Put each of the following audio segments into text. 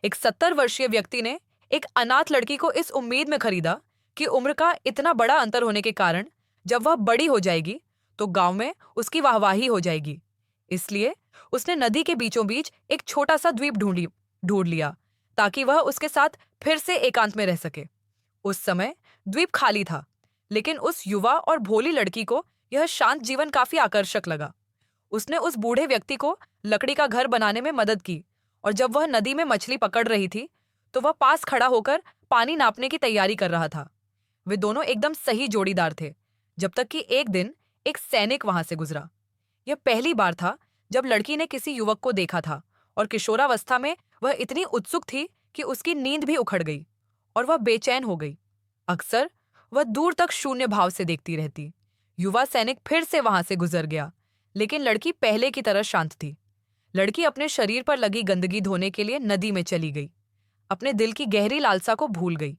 एक 70 वर्षीय व्यक्ति ने एक अनाथ लड़की को इस उम्मीद में खरीदा कि उम्र का इतना बड़ा अंतर होने के कारण जब वह बड़ी हो जाएगी तो गांव में उसकी वाहवाही हो जाएगी। इसलिए उसने नदी के बीचों बीच एक छोटा सा द्वीप ढूंढ लिया ताकि वह उसके साथ फिर से एकांत में रह सके। उस समय द्वीप खाली था, लेकिन उस युवा और भोली लड़की को यह शांत जीवन काफी आकर्षक लगा। उसने उस बूढ़े व्यक्ति को लकड़ी का घर बनाने में मदद की, और जब वह नदी में मछली पकड़ रही थी तो वह पास खड़ा होकर पानी नापने की तैयारी कर रहा था। वे दोनों एकदम सही जोड़ीदार थे, जब तक कि एक दिन एक सैनिक वहां से गुजरा। यह पहली बार था जब लड़की ने किसी युवक को देखा था, और किशोरावस्था में वह इतनी उत्सुक थी कि उसकी नींद भी उखड़ गई और वह बेचैन हो गई। अक्सर वह दूर तक शून्य भाव से देखती रहती। युवा सैनिक फिर से वहां से गुजर गया, लेकिन लड़की पहले की तरह शांत थी। लड़की अपने शरीर पर लगी गंदगी धोने के लिए नदी में चली गई, अपने दिल की गहरी लालसा को भूल गई।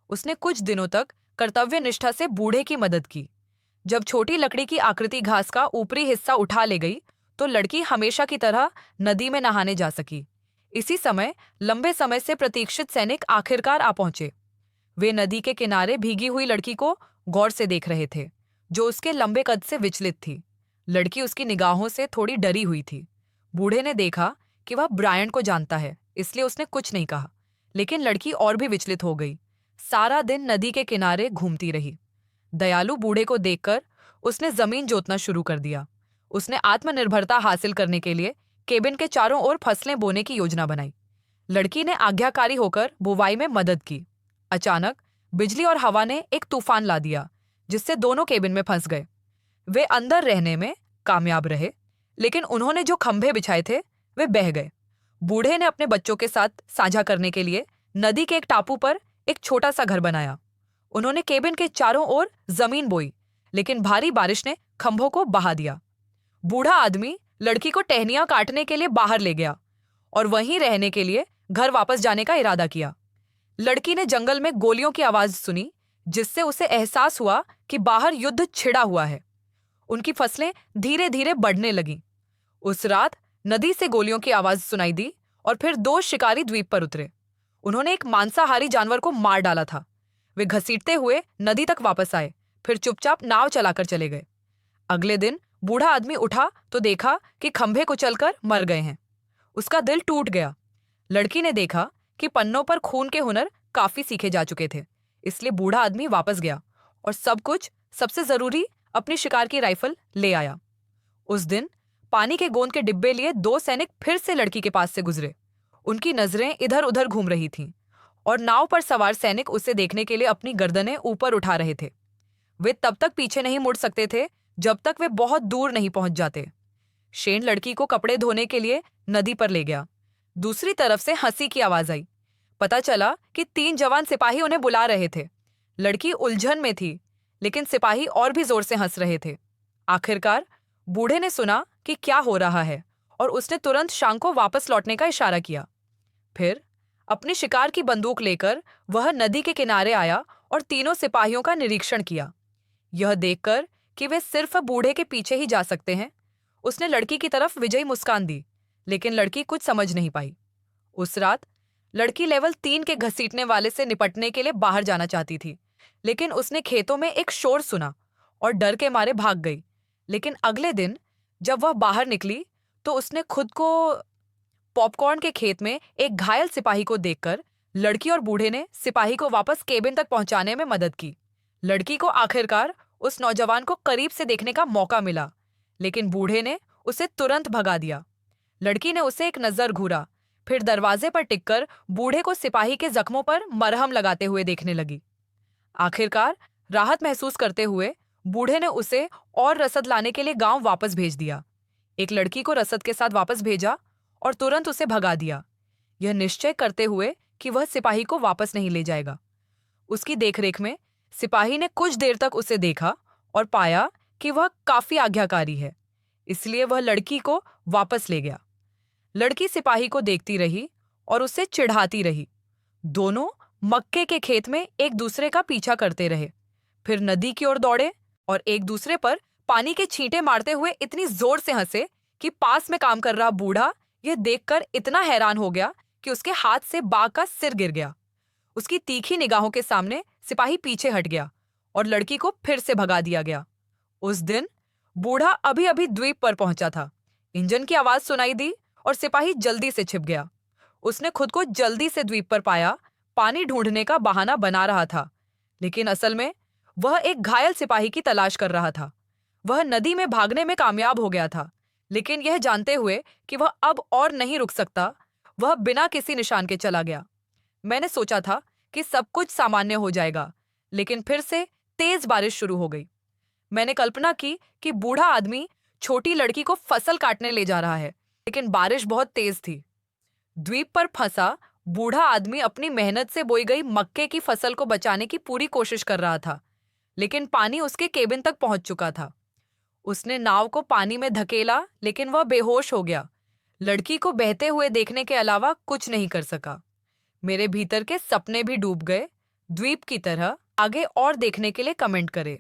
उसने कुछ दिनों तक कर्तव्य निष्ठा से बूढ़े की मदद की। जब छोटी लकड़ी की आकृति घास का ऊपरी हिस्सा उठा ले गई तो लड़की हमेशा की तरह नदी में नहाने जा सकी। इसी समय लंबे समय से प्रतीक्षित सैनिक आखिरकार आ पहुंचे। वे नदी के किनारे भीगी हुई लड़की को गौर से देख रहे थे, जो उसके लंबे कद से विचलित थी। लड़की उसकी निगाहों से थोड़ी डरी हुई थी। बूढ़े ने देखा कि वह ब्रायन को जानता है, इसलिए उसने कुछ नहीं कहा, लेकिन लड़की और भी विचलित हो गई। सारा दिन नदी के किनारे घूमती रही। दयालु बूढ़े को देखकर उसने जमीन जोतना शुरू कर दिया। उसने आत्मनिर्भरता हासिल करने के लिए केबिन के चारों ओर फसलें बोने की योजना बनाई। लड़की ने आज्ञाकारी होकर बुवाई में मदद की। अचानक बिजली और हवा ने एक तूफान ला दिया, जिससे दोनों केबिन में फंस गए। वे अंदर रहने में कामयाब रहे, लेकिन उन्होंने जो खंभे बिछाए थे वे बह गए। बूढ़े ने अपने बच्चों के साथ साझा करने के लिए नदी के एक टापू पर एक छोटा सा घर बनाया। उन्होंने केबिन के चारों ओर जमीन बोई, लेकिन भारी बारिश ने खंभों को बहा दिया। बूढ़ा आदमी लड़की को टहनियां काटने के लिए बाहर ले गया और वहीं रहने के लिए घर वापस जाने का इरादा किया। लड़की ने जंगल में गोलियों की आवाज सुनी, जिससे उसे एहसास हुआ कि बाहर युद्ध छिड़ा हुआ है। उनकी फसलें धीरे धीरे बढ़ने लगीं। उस रात नदी से गोलियों की आवाज सुनाई दी और फिर दो शिकारी द्वीप पर उतरे। उन्होंने एक मांसाहारी जानवर को मार डाला था। वे घसीटते हुए नदी तक वापस आए, फिर चुपचाप नाव चलाकर चले गए। अगले दिन बूढ़ा आदमी उठा तो देखा कि खंभे कुचलकर मर गए हैं। उसका दिल टूट गया। लड़की ने देखा कि पन्नों पर खून के हुनर काफी सीखे जा चुके थे, इसलिए बूढ़ा आदमी वापस गया और सब कुछ, सबसे जरूरी, अपनी शिकार की राइफल ले आया। उस दिन पानी के गोंद के डिब्बे लिए दो सैनिक फिर से लड़की के पास से गुजरे। उनकी नजरें इधर उधर घूम रही थीं और नाव पर सवार सैनिक उसे देखने के लिए अपनी गर्दनें ऊपर उठा रहे थे। वे तब तक पीछे नहीं मुड़ सकते थे जब तक वे बहुत दूर नहीं पहुंच जाते। शेन लड़की को कपड़े धोने के लिए नदी पर ले गया। दूसरी तरफ से हंसी की आवाज आई। पता चला कि 3 जवान सिपाही उन्हें बुला रहे थे। लड़की उलझन में थी, लेकिन सिपाही और भी जोर से हंस रहे थे। आखिरकार बूढ़े ने सुना कि क्या हो रहा है और उसने तुरंत शांग को वापस लौटने का इशारा किया। फिर अपनी शिकार की बंदूक लेकर वह नदी के किनारे आया और तीनों सिपाहियों का निरीक्षण किया। यह देखकर कि वे सिर्फ बूढ़े के पीछे ही जा सकते हैं, उसने लड़की की तरफ विजयी मुस्कान दी, लेकिन लड़की कुछ समझ नहीं पाई। उस रात लड़की लेवल 3 के घसीटने वाले से निपटने के लिए बाहर जाना चाहती थी, लेकिन उसने खेतों में एक शोर सुना और डर के मारे भाग गई। लेकिन अगले दिन जब वह बाहर निकली तो उसने खुद को पॉपकॉर्न के खेत में एक घायल सिपाही को देखकर लड़की और बूढ़े ने सिपाही को वापस केबिन तक पहुंचाने में मदद की। लड़की को आखिरकार उस नौजवान को करीब से देखने का मौका मिला, लेकिन बूढ़े ने उसे तुरंत भगा दिया। लड़की ने उसे एक नजर घूरा, फिर दरवाजे पर टिककर बूढ़े को सिपाही के जख्मों पर मरहम लगाते हुए देखने लगी। आखिरकार राहत महसूस करते हुए बूढ़े ने उसे और रसद लाने के लिए गांव वापस भेज दिया। एक लड़की को रसद के साथ वापस भेजा और तुरंत उसे भगा दिया, यह निश्चय करते हुए कि वह सिपाही को वापस नहीं ले जाएगा। उसकी देखरेख में सिपाही ने कुछ देर तक उसे देखा और पाया कि वह काफी आज्ञाकारी है, इसलिए वह लड़की को वापस ले गया। लड़की सिपाही को देखती रही और उसे चिढ़ाती रही। दोनों मक्के के खेत में एक दूसरे का पीछा करते रहे, फिर नदी की ओर दौड़े और एक दूसरे पर पानी के छींटे मारते हुए इतनी जोर से हंसे कि पास में काम कर रहा बूढ़ा यह देखकर इतना हैरान हो गया कि उसके हाथ से बाघ का सिर गिर गया। उसकी तीखी निगाहों के सामने सिपाही पीछे हट गया और लड़की को फिर से भगा दिया गया। उस दिन बूढ़ा अभी अभी द्वीप पर पहुंचा था। इंजन की आवाज सुनाई दी और सिपाही जल्दी से छिप गया। उसने खुद को जल्दी से द्वीप पर पाया, पानी ढूंढने का बहाना बना रहा था, लेकिन असल में वह एक घायल सिपाही की तलाश कर रहा था। वह नदी में भागने में कामयाब हो गया था, लेकिन यह जानते हुए कि वह अब और नहीं रुक सकता, वह बिना किसी निशान के चला गया। मैंने सोचा था कि सब कुछ सामान्य हो जाएगा, लेकिन फिर से तेज बारिश शुरू हो गई। मैंने कल्पना की कि बूढ़ा आदमी छोटी लड़की को फसल काटने ले जा रहा है, लेकिन बारिश बहुत तेज थी। द्वीप पर फंसा बूढ़ा आदमी अपनी मेहनत से बोई गई मक्के की फसल को बचाने की पूरी कोशिश कर रहा था, लेकिन पानी उसके केबिन तक पहुंच चुका था। उसने नाव को पानी में धकेला, लेकिन वह बेहोश हो गया। लड़की को बहते हुए देखने के अलावा कुछ नहीं कर सका। मेरे भीतर के सपने भी डूब गए। द्वीप की तरह आगे और देखने के लिए कमेंट करें।